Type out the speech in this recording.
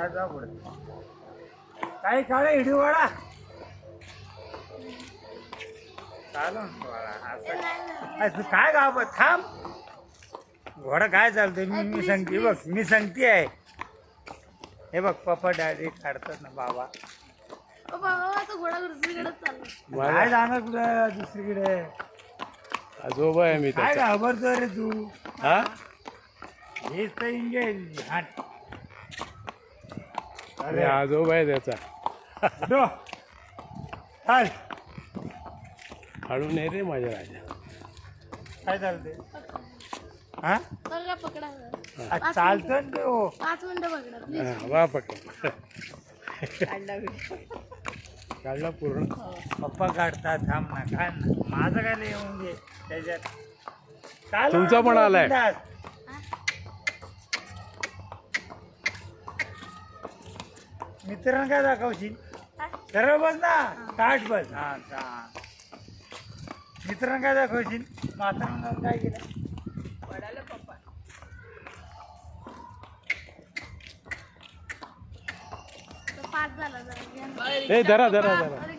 जा पुढे काही काळे हिडी वाडा चालू असं काय गाव थांब घोडा काय चालतोय मी सांगते बघ मी सांगते आहे हे बघ पप्पा डॅडी काढतात ना बाबा काय जाणार कुठं दुसरीकडे आजोबा आहे मी काय त्याचा. घाबरतो रे तू हा हेच तर इंगे हाट अरे आजोबा आहे त्याचा. उठो. चाल हळू नाही रे माझ्या राजा. काय चालते हा पकडा चालतं ना तो 5 मिनिटं पकडा प्लीज. हा, वा पकड काढला पूर्ण. पप्पा काढतात थांब ना काय ना माझं काय नाही येऊन दे त्याच्यात चालू तुमचा पण ना, आलाय. बिंदास. मित्रांना काय दाखवशील सरळ बस ना ताट बस हा हा. मित्रांना काय दाखवशील म्हाताऱ्यांना काय केलं तो 5 झाला जरा घ्या. ए धरा धरा धरा